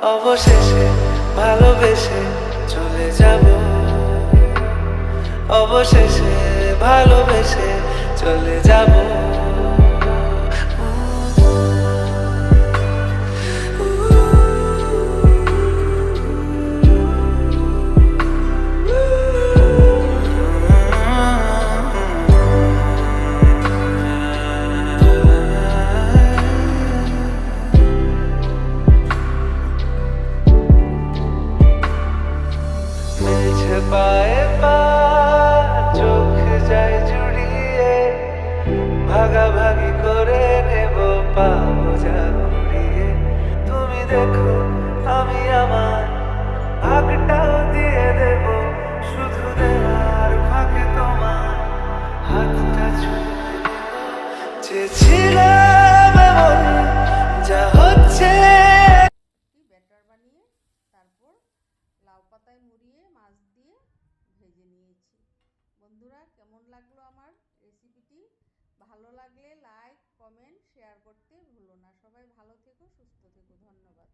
অবশেষে ভালোবেসে চলে যাব, অবশেষে ভালোবেসে চলে যাব। মিলছে পায়ে পা, চোখ যায় জুড়িয়ে, ভাগাভাগি করে নেব পাবো যা কুড়িয়ে। তুমি দেখো আমি আমার ভাগটাও দিয়ে দেব, শুধু দেওয়ার ফাঁকে তোমার হাতটা ছুঁয়ে দেব। চেয়েছিলাম এমন, যা হচ্ছে ব্যাটার বানিয়ে তারপর লাউ পাতায় মুড়িয়ে মাছ দিয়ে ভেজে নিয়েছি। বন্ধুরা, কেমন লাগলো আমার রেসিপিটি? ভালো লাগলে লাইক, কমেন্ট, শেয়ার করতে ভুলো না। সবাই ভালো থেকো, সুস্থ থেকো। ধন্যবাদ।